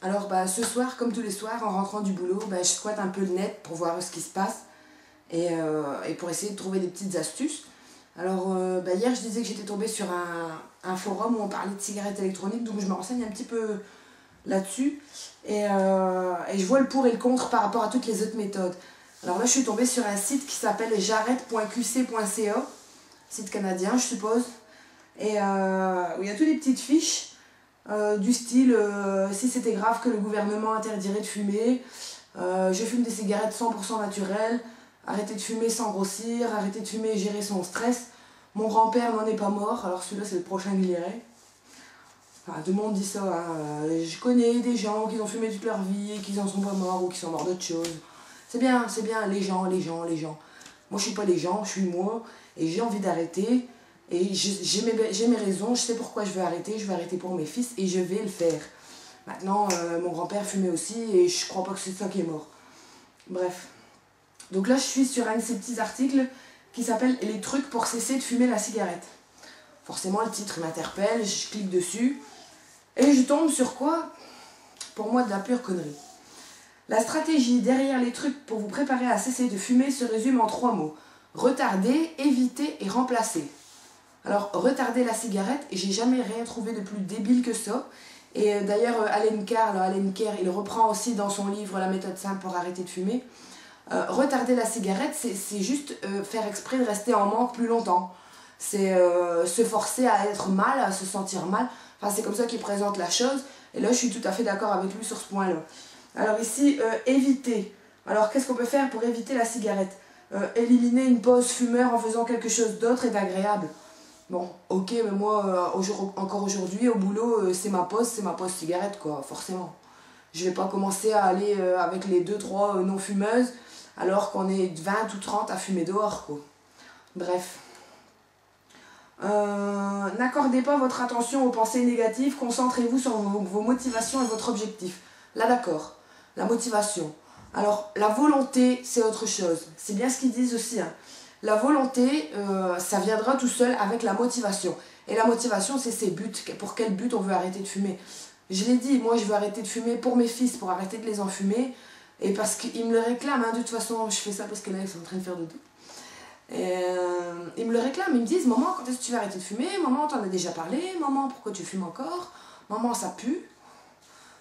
Alors ce soir, comme tous les soirs, en rentrant du boulot, je squatte un peu le net pour voir ce qui se passe et pour essayer de trouver des petites astuces. Alors hier je disais que j'étais tombée sur un forum où on parlait de cigarettes électroniques, donc je me renseigne un petit peu là-dessus et je vois le pour et le contre par rapport à toutes les autres méthodes. Alors là je suis tombée sur un site qui s'appelle j'arrête.qc.ca, site canadien je suppose, et où il y a toutes les petites fiches. Du style si c'était grave que le gouvernement interdirait de fumer, je fume des cigarettes 100% naturelles, arrêter de fumer sans grossir, arrêter de fumer et gérer son stress, mon grand-père n'en est pas mort, alors celui-là c'est le prochain que je lirai. Enfin, tout le monde dit ça, hein. Je connais des gens qui ont fumé toute leur vie et qui en sont pas morts ou qui sont morts d'autre chose. C'est bien, les gens. Moi je suis pas les gens, je suis moi et j'ai envie d'arrêter. Et j'ai mes raisons, je sais pourquoi je veux arrêter pour mes fils et je vais le faire. Maintenant, mon grand-père fumait aussi et je crois pas que c'est ça qui est mort. Bref. Donc là, je suis sur un de ces petits articles qui s'appelle « Les trucs pour cesser de fumer la cigarette ». Forcément, le titre m'interpelle, je clique dessus et je tombe sur quoi? Pour moi, de la pure connerie. La stratégie derrière les trucs pour vous préparer à cesser de fumer se résume en 3 mots. Retarder, éviter et remplacer. Alors, retarder la cigarette, et j'ai jamais rien trouvé de plus débile que ça. Et d'ailleurs, Allen Carr, il reprend aussi dans son livre La méthode simple pour arrêter de fumer. Retarder la cigarette, c'est juste faire exprès de rester en manque plus longtemps. C'est se forcer à être mal, à se sentir mal. Enfin, c'est comme ça qu'il présente la chose. Et là, je suis tout à fait d'accord avec lui sur ce point-là. Alors ici, éviter. Alors, qu'est-ce qu'on peut faire pour éviter la cigarette? Éliminer une pause fumeur en faisant quelque chose d'autre et d'agréable. Bon, ok, mais moi, encore aujourd'hui, au boulot, c'est ma pause cigarette, quoi, forcément. Je vais pas commencer à aller avec les 2-3 non-fumeuses, alors qu'on est 20 ou 30 à fumer dehors, quoi. Bref. N'accordez pas votre attention aux pensées négatives, concentrez-vous sur vos motivations et votre objectif. Là, d'accord. La motivation. Alors, la volonté, c'est autre chose. C'est bien ce qu'ils disent aussi, hein. La volonté, ça viendra tout seul avec la motivation. Et la motivation, c'est ses buts. Pour quel but on veut arrêter de fumer? Je l'ai dit, moi je veux arrêter de fumer pour mes fils, pour arrêter de les enfumer. Et parce qu'ils me le réclament, hein, de toute façon, je fais ça parce que là ils sont en train de faire dodo. Et ils me le réclament, ils me disent: maman, quand est-ce que tu vas arrêter de fumer? Maman, t'en as déjà parlé. Maman, pourquoi tu fumes encore? Maman, ça pue.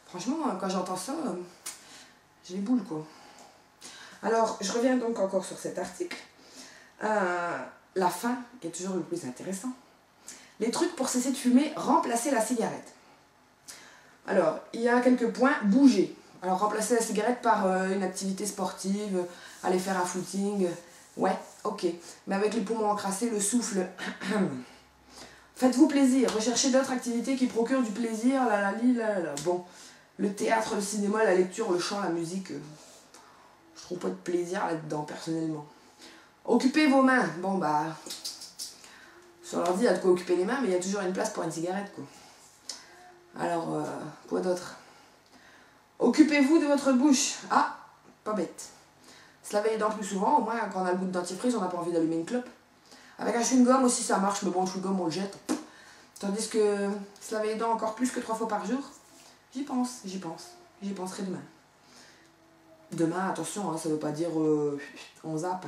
Franchement, quand j'entends ça, j'ai les boules, quoi. Alors, je reviens donc encore sur cet article. La fin est toujours le plus intéressant. Les trucs pour cesser de fumer, remplacer la cigarette. Alors, il y a quelques points. Bouger. Alors, remplacer la cigarette par une activité sportive, aller faire un footing. Ouais, ok. Mais avec les poumons encrassés, le souffle. Faites-vous plaisir. Recherchez d'autres activités qui procurent du plaisir. Bon, le théâtre, le cinéma, la lecture, le chant, la musique. Je trouve pas de plaisir là-dedans, personnellement. Occupez vos mains. Bon, sur l'ordi, il y a de quoi occuper les mains, mais il y a toujours une place pour une cigarette, quoi. Alors, quoi d'autre? Occupez-vous de votre bouche. Ah, pas bête. Se laver les dents plus souvent, au moins, quand on a le goût de dentifrice, on n'a pas envie d'allumer une clope. Avec un chewing-gum aussi, ça marche, mais bon, le chewing-gum, on le jette. Tandis que se laver les dents encore plus que 3 fois par jour, j'y pense. J'y penserai demain. Demain, attention, hein, ça veut pas dire on zappe.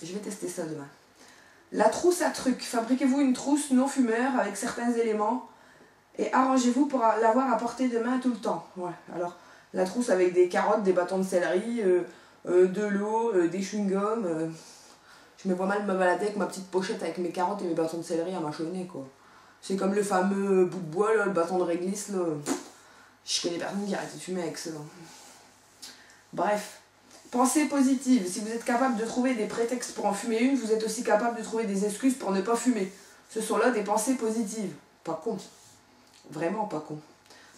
Je vais tester ça demain. La trousse à trucs. Fabriquez-vous une trousse non fumeur avec certains éléments et arrangez-vous pour l'avoir à portée de main tout le temps. Ouais, alors, la trousse avec des carottes, des bâtons de céleri, de l'eau, des chewing-gums. Je me vois mal me balader avec ma petite pochette avec mes carottes et mes bâtons de céleri à mâchonner, quoi. C'est comme le fameux bout de bois, là, le bâton de réglisse, là. Je connais personne qui arrête de fumer avec ça. Bref. Pensée positive. Si vous êtes capable de trouver des prétextes pour en fumer une, vous êtes aussi capable de trouver des excuses pour ne pas fumer. Ce sont là des pensées positives. Pas con. Vraiment pas con.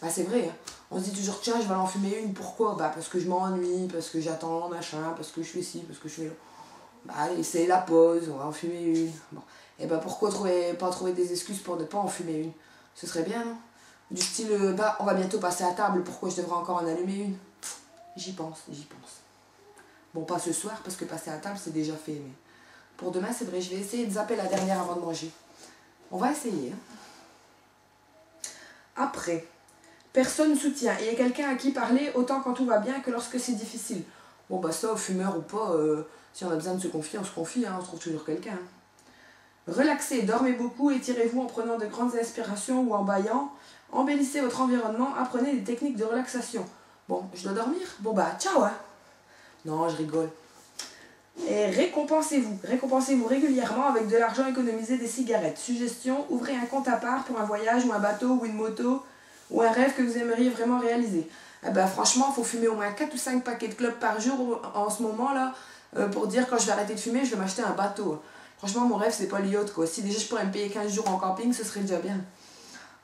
C'est vrai, hein. On se dit toujours: tiens, je vais en fumer une. Pourquoi? Parce que je m'ennuie, parce que j'attends, machin, parce que je fais ci, parce que je fais là. Allez, c'est la pause, on va en fumer une. Bon. Et pourquoi pas trouver des excuses pour ne pas en fumer une? Ce serait bien, non? Du style, on va bientôt passer à table, pourquoi je devrais encore en allumer une? J'y pense. Bon, pas ce soir, parce que passer à table, c'est déjà fait. Mais pour demain, c'est vrai, je vais essayer de zapper la dernière avant de manger. On va essayer. Hein. Après, Personne soutient. Il y a quelqu'un à qui parler autant quand tout va bien que lorsque c'est difficile. Bon bah ça, fumeur ou pas, si on a besoin de se confier, on se confie, hein, on trouve toujours quelqu'un. Relaxez, dormez beaucoup, étirez-vous en prenant de grandes inspirations ou en bâillant. Embellissez votre environnement, apprenez des techniques de relaxation. Bon, je dois dormir? Bon bah, ciao hein. Non, je rigole. Et récompensez-vous régulièrement avec de l'argent économisé des cigarettes. Suggestion, ouvrez un compte à part pour un voyage ou un bateau ou une moto ou un rêve que vous aimeriez vraiment réaliser. Eh ben, franchement, il faut fumer au moins 4 ou 5 paquets de clopes par jour en ce moment là pour dire quand je vais arrêter de fumer, je vais m'acheter un bateau. Franchement, mon rêve, c'est pas le yacht quoi. Si déjà je pourrais me payer 15 jours en camping, ce serait déjà bien.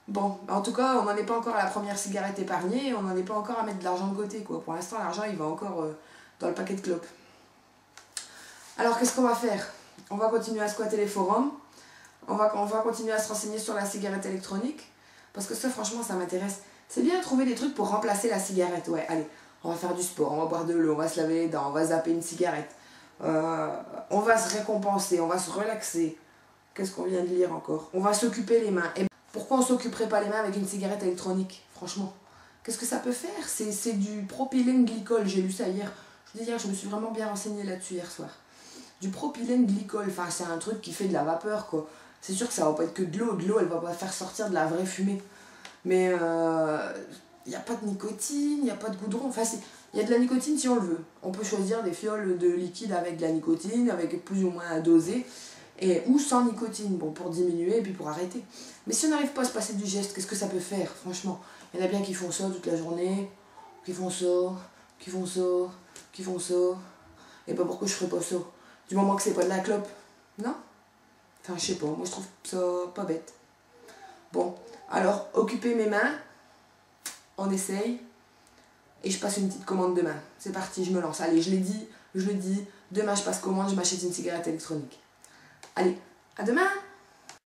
Bon, en tout cas, on n'en est pas encore à la première cigarette épargnée, on n'en est pas encore à mettre de l'argent de côté quoi. Pour l'instant, l'argent il va encore dans le paquet de clopes. Alors qu'est-ce qu'on va faire? On va continuer à squatter les forums, on va continuer à se renseigner sur la cigarette électronique, parce que ça franchement ça m'intéresse. C'est bien de trouver des trucs pour remplacer la cigarette, ouais, allez, on va faire du sport, on va boire de l'eau, on va se laver les dents, on va zapper une cigarette, on va se récompenser, on va se relaxer. Qu'est-ce qu'on vient de lire encore? On va s'occuper les mains. Et pourquoi on s'occuperait pas les mains avec une cigarette électronique? Franchement, qu'est-ce que ça peut faire? C'est du propylène glycol, j'ai lu ça hier. Je veux dire, je me suis vraiment bien renseignée là-dessus hier soir. Du propylène glycol, enfin c'est un truc qui fait de la vapeur quoi. C'est sûr que ça va pas être que de l'eau elle va pas faire sortir de la vraie fumée. Mais il n'y a pas de nicotine, il n'y a pas de goudron, enfin il y a de la nicotine si on le veut. On peut choisir des fioles de liquide avec de la nicotine, avec plus ou moins dosé, ou sans nicotine, bon pour diminuer et puis pour arrêter. Mais si on n'arrive pas à se passer du geste, qu'est-ce que ça peut faire franchement? Il y en a bien qui font ça toute la journée, qui font ça, qui font ça, qui font ça, et pas pourquoi je ferais pas ça? Du moment que c'est pas de la clope. Non? Enfin, je sais pas. Moi, je trouve ça pas bête. Bon. Alors, occuper mes mains. On essaye. Et je passe une petite commande demain. C'est parti, je me lance. Allez, je l'ai dit, je le dis. Demain, je passe commande, je m'achète une cigarette électronique. Allez, à demain!